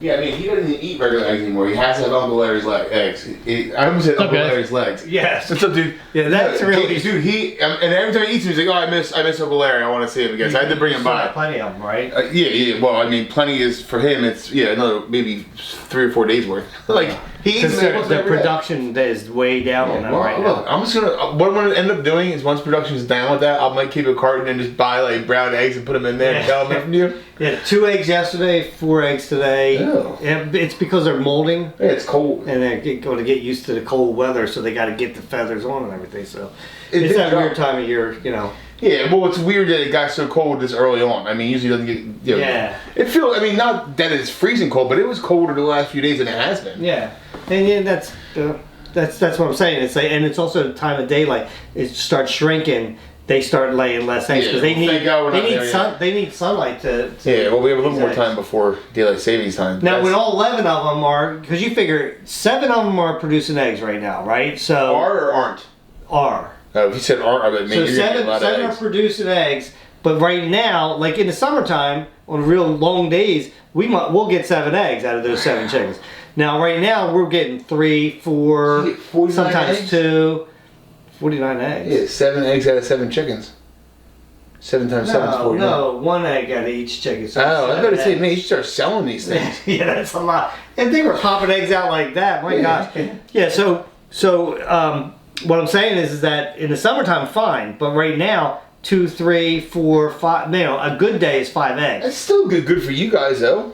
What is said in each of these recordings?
Yeah, I mean, he doesn't even eat regular eggs anymore. He has to have Uncle Larry's eggs. I almost said Uncle Larry's legs. Yes. What's up, dude? Yeah, that's really... Dude, and every time he eats him, he's like, oh, I miss Uncle Larry. I want to see him again. So I had to bring him by. Plenty of them, right? Yeah. Well, I mean, plenty is, for him, it's, another maybe 3 or 4 days worth. Like, he eats the production is way down on that right now. I'm just going to, what I'm going to end up doing is once production is down with that, I might keep a carton and just buy, like, brown eggs and put them in there and tell them from you. Yeah, 2 eggs yesterday, 4 eggs today. Oh. And it's because they're molding. Yeah, it's cold. And they're going to get used to the cold weather, so they got to get the feathers on and everything. So it's that weird time of year, Yeah, well, it's weird that it got so cold this early on. I mean, usually it doesn't get, Yeah. It feels, I mean, not that it's freezing cold, but it was colder the last few days than it has been. Yeah. And that's what I'm saying. It's like, and it's also the time of day, like, it starts shrinking. They start laying less eggs because they need sunlight to yeah, well, we have a little more time before daylight savings time. Now, when all 11 of them are, because you figure 7 of them are producing eggs right now, right? So are or aren't? Are. Oh, if you said are, I mean, so seven are producing eggs, but right now, like in the summertime, on real long days, we'll get 7 eggs out of those 7 chickens. Now, right now, we're getting 3, 4, sometimes eggs? 2. 49 eggs. Yeah, 7 eggs out of 7 chickens. 7 times 7 is 49. No, 1 egg out of each chicken. So I better say, man, you should start selling these things. Yeah, that's a lot. And they were popping eggs out like that. My gosh. Yeah. So what I'm saying is that in the summertime, fine, but right now, 2, 3, 4, 5. A good day is 5 eggs. That's still good for you guys, though.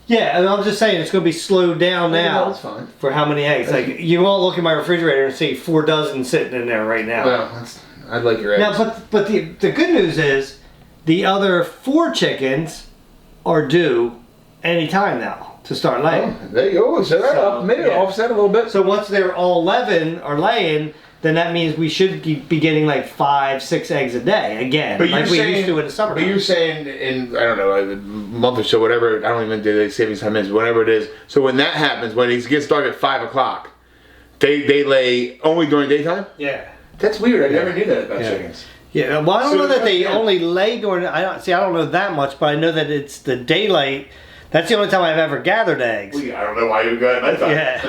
Yeah, and I'm just saying it's going to be slowed down now. That's fine. For how many eggs? Like you won't look in my refrigerator and see 4 dozen sitting in there right now. Well, I'd like your eggs. Now, but the good news is the other 4 chickens are due any time now to start laying. Oh, there you go. Set that up. Maybe offset a little bit. So once they're all 11 are laying, then that means we should be getting like 5, 6 eggs a day again, but like we used to in the summer. But you're saying in, I don't know, a month or so, whatever, I don't even do the savings time is, whatever it is. So when that happens, when it gets dark at 5 o'clock, they lay only during daytime? Yeah. That's weird. I never knew that about chickens. Yeah, well, I don't know that they only lay during, I don't know that much, but I know that it's the daylight. That's the only time I've ever gathered eggs. Well, I don't know why you go at nighttime. Yeah.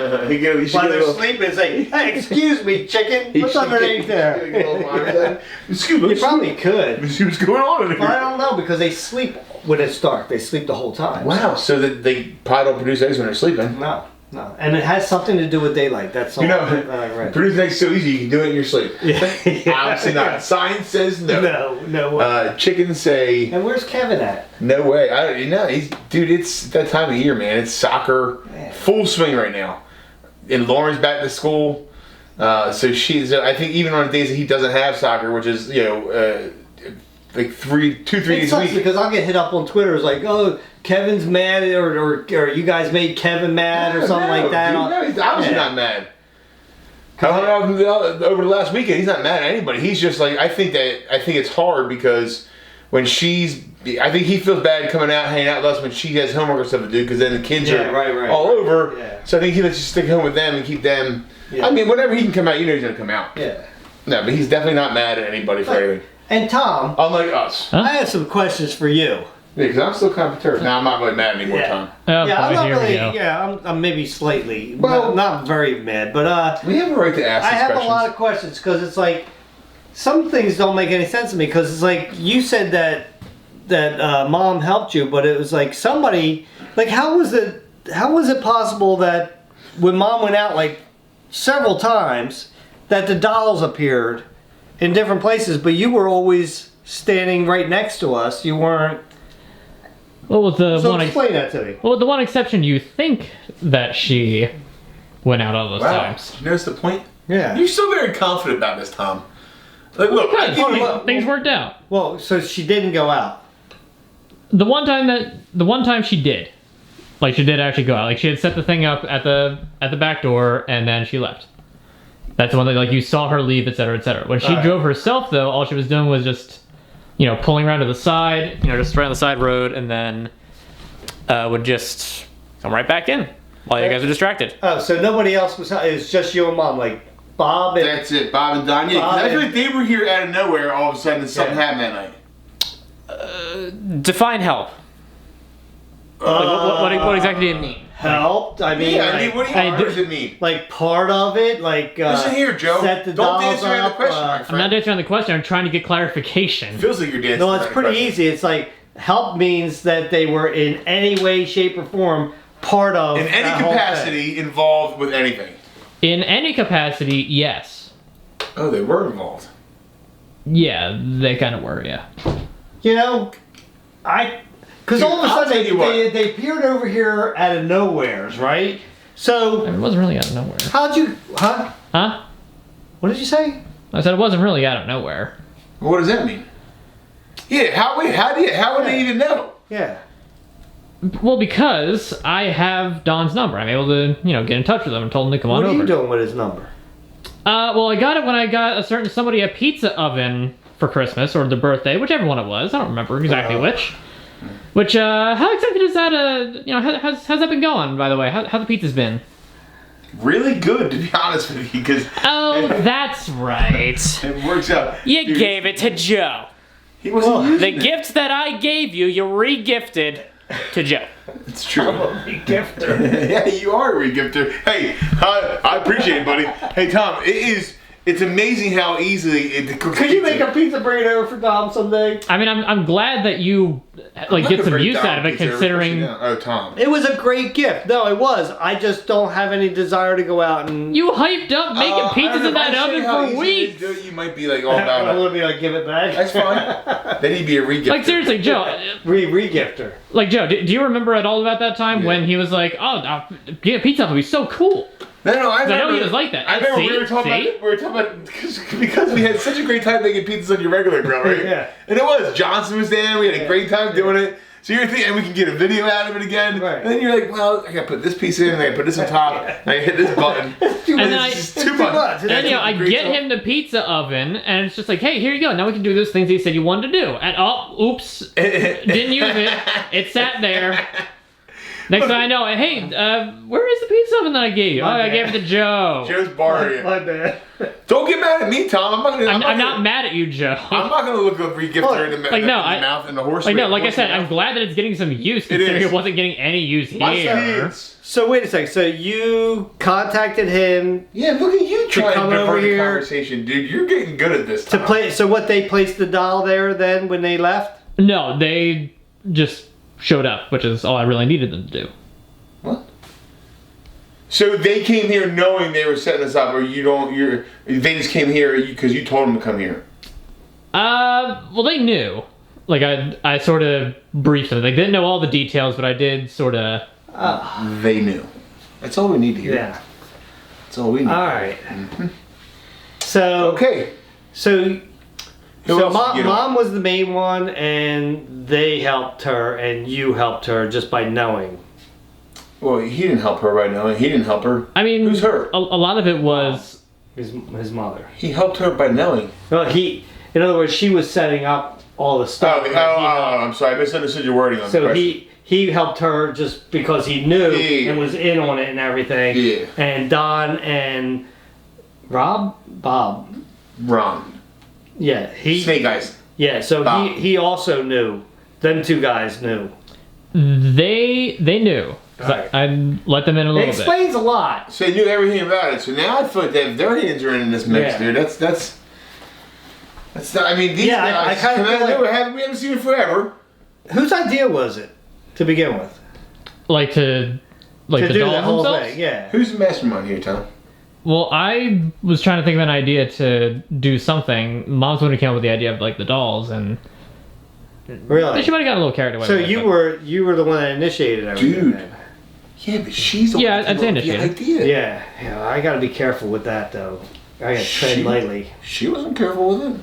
While they're sleeping, it's like, hey, excuse me, chicken. What's underneath there? Excuse me. You probably could. See what's going on in here. But I don't know, because they sleep when it's dark. They sleep the whole time. Wow, so that they probably don't produce eggs when they're sleeping. No. And it has something to do with daylight. That's all I read. Producing eggs so easy, you can do it in your sleep. Yeah. Obviously not. Science says no. No. Chickens say... And where's Kevin at? No way. Dude, it's that time of year, man. It's soccer, full swing right now. And Lauren's back to school. So she's, I think even on the days that he doesn't have soccer, which is, like 2-3 days a week. Because I'll get hit up on Twitter. It's like, oh, Kevin's mad, or you guys made Kevin mad, or something like that. Dude, no, he's obviously not mad. I don't know, over the last weekend, he's not mad at anybody. He's just like, I think it's hard because when I think he feels bad coming out, hanging out with us when she has homework or stuff to do, because then the kids are all over. Yeah. So I think he lets you stick home with them and keep them. Yeah. I mean, whenever he can come out, he's going to come out. Yeah. No, but he's definitely not mad at anybody for anything. And Tom, unlike us, I have some questions for you. Yeah, because I'm still kind of perturbed. Now I'm not really mad anymore, Tom. I'm not really. Yeah, I'm maybe slightly. Well, not very mad, but we have a right to ask. I have a lot of questions because it's like some things don't make any sense to me because it's like you said that mom helped you, but it was like somebody like how was it possible that when mom went out like several times that the dolls appeared in different places, but you were always standing right next to us. You weren't. Well, with the explain that to me. Well, with the one exception, you think that she went out all those times. You notice the point? Yeah. You're so very confident about this, Tom. Like, look, things worked out. Well, so she didn't go out. The one time she did, like she did actually go out. Like she had set the thing up at the back door, and then she left. That's the one that like you saw her leave, etc., etc. When she drove herself, though, all she was doing was just, pulling around to the side, just right on the side road, and then would just come right back in while you guys are distracted. Oh, so nobody else was. It was just you and mom, like Bob and. That's it, Bob and Don. Yeah, I feel like they were here out of nowhere. All of a sudden, something happened that night. Define help. What exactly did it mean? Helped. I mean, Yeah, I mean, what does it mean? like part of it, like Listen here, Joe. set the Don't dolls dance around the up, question, my I'm friend. not answering the question. I'm trying to get clarification. Feels like you're dancing. No, around it's the pretty question. easy. It's like help means that they were in any way, shape, or form part of In any that whole capacity involved with anything. In any capacity, yes. Oh, they were involved. Yeah, they kind of were. Yeah. thing. You know, because Dude, all of a I'll sudden tell you what. they appeared over here out of nowheres, right? So It wasn't really out of nowhere. how'd you? Huh? Huh? What did you say? I said it wasn't really out of nowhere. What does that mean? Yeah, how would they even know? Yeah. Well, because I have Don's number. I'm able to, get in touch with him and told him to come on What are over. you doing with his number? Well, I got it when I got a certain somebody a pizza oven for Christmas or the birthday, whichever one it was. I don't remember exactly which. Which, how excited is that? How's that been going? By the way, how the pizza's been? Really good, to be honest with you, because Oh, that's right. it works out. You Dude, gave it to Joe. He wasn't The using it. gift that I gave you, you re-gifted to Joe. It's true. Gifter. Yeah, you are a re-gifter. Hey, I appreciate it, buddy. Hey, Tom, it's amazing how easily it cooks. Could you make a pizza burrito for Dom someday? I mean, I'm glad that you get some use out of it, considering Oh, Tom. It was a great gift. No, it was. I just don't have any desire to go out and. you hyped up making pizzas in that oven for weeks. You might be like all I'm about it. gonna be like, give it back. That's fine. Then he'd be a re-gifter. Like seriously, Joe. Re-gifter. Like Joe, do you remember at all about that time Yeah. when he was like, "Oh, getting a pizza oven would be so cool." No, I I know remember. he was like that. I remember See? we were talking See? about because we had such a great time making pizzas on your regular grill, right? Yeah. And it was Johnson was there. We had a great time doing it. So you're thinking, and we can get a video out of it again. Right. And then you're like, well, I gotta put this piece in, and I gotta put this on top, and I hit this button. And then I- It's It's too too much. much. And I Great get time. him the pizza oven, and it's just like, hey, here you go. Now we can do those things he said you wanted to do. And oops, didn't use it. It sat there. Next thing I know, hey, where is the pizza oven that I gave you? Oh, I gave it to Joe. Joe's borrowing My it. bad. Don't get mad at me, Tom. I'm not gonna, mad at you, Joe. I'm not gonna look a re-gifter in the, Like, no, in the mouth and the horse. Like no, like I said, I'm glad that it's getting some use, considering is. it wasn't getting any use My here. kids. So wait a second. So you contacted him Yeah, look at you trying come to over divert the here conversation, dude. You're getting good at this. to Tom. play. So what? They placed the doll there then when they left. No, they just showed up, which is all I really needed them to do. What? So they came here knowing they were setting us up, or they just came here because you told them to come here. Well, they knew. Like I sort of briefed them. They didn't know all the details, but I did sort of. They knew. That's all we need to hear. Yeah. That's all we need. All right. So Okay. So Who so else did you know? mom was the main one, and they helped her, and you helped her just by knowing. Well, he didn't help her by knowing. He didn't help her. I mean, Who's her? A lot of it was. His mother. He helped her by knowing. No, in other words, she was setting up all the Oh, stuff. I'm sorry. I misunderstood your wording on the So question. he helped her just because he knew Yeah. and was in on it and everything. Yeah. And Don and Bob. Ron. Yeah, Snake Eyes. Yeah, so Bob. he also knew. Them two guys knew. They knew. 'Cause Alright. I let them in a It little bit. explains a lot. So they knew everything about it. So now I feel like their hands are in this mix, Yeah. dude. That's not, I mean, these Yeah, I guys, kinda feel like- we haven't seen it forever. Whose idea was it to begin with? Like to To the do dolls the whole themselves. thing, yeah. Who's the mastermind here, Tom? Well, I was trying to think of an idea to do something. Mom's the one who came up with the idea of like the dolls, and Really? she might have gotten a little carried away. So with it, you were the one that initiated everything. Dude. Then. Yeah, but she's the Yeah, one that I'd say came up with the initiated. idea. Yeah, I got to be careful with that though. I got to tread She- lightly. She wasn't careful with it.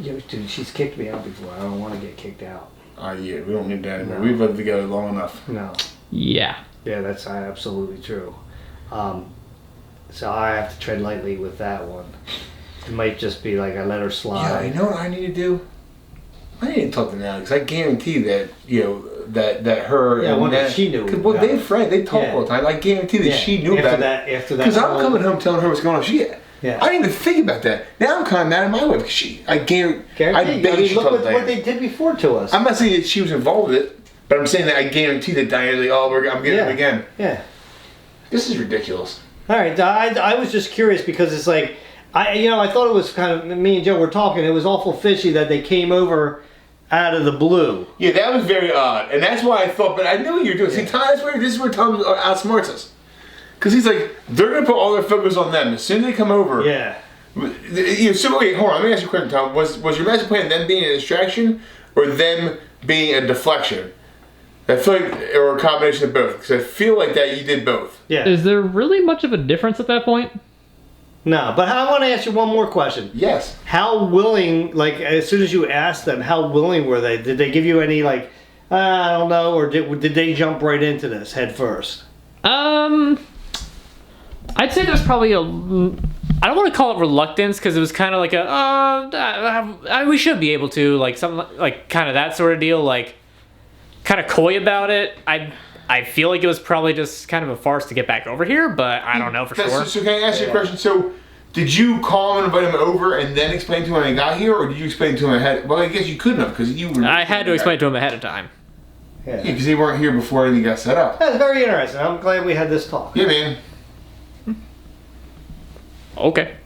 Yeah, dude, she's kicked me out before. I don't want to get kicked out. Yeah, we don't need that anymore. No. We've lived together long enough. No. Yeah. Yeah, that's absolutely true. So I have to tread lightly with that one. It might just be like I let her Yeah, slide. you know what I need to do? I need to talk to Natalie because I guarantee that that her. Yeah, I and wonder if Nat- she knew 'cause, well, about they're it. friends. They talk Yeah. all the time. I guarantee that Yeah. she knew after about that. After that. Because I'm whole- coming home telling her what's going on. Yeah. I didn't even think about that. Now I'm kind of mad at my wife. I guarantee. Guarantee. I bet you she look told what Diana. they did before to us. I'm not saying that she was involved with it, But I'm saying that I guarantee that Diana's like, oh, I'm getting him again. Yeah. This is ridiculous. All right, I was just curious because it's like, I thought it was kind of, me and Joe were talking, it was awful fishy that they came over out of the blue. Yeah, that was very odd. And that's why I thought, but I knew what you were doing. See, Tom, this is where Tom outsmarts us. Because he's like, they're going to put all their focus on them. As soon as they come over. Yeah. So wait, hold on. Let me ask you a question, Tom. Was your master plan them being a distraction or them being a deflection? I feel like, or a combination of both. Because I feel like that you did both. Yeah. Is there really much of a difference at that point? No, but I want to ask you one more question. Yes. How willing, like, as soon as you asked them, how willing were they? Did they give you any, like, I don't know, or did they jump right into this head first? I'd say there's probably I don't want to call it reluctance because it was kind of like we should be able to, like, something like kind of that sort of deal, like kind of coy about it. I feel like it was probably just kind of a farce to get back over here, but I don't know for sure. So can I ask you a question? So did you call him and invite him over and then explain to him when he got here, or did you explain to him ahead? Well, I guess you couldn't have because you were. I had to explain to him ahead of time. Yeah. Yeah, because they weren't here before anything got set up. That's very interesting. I'm glad we had this talk. Yeah, man. Okay.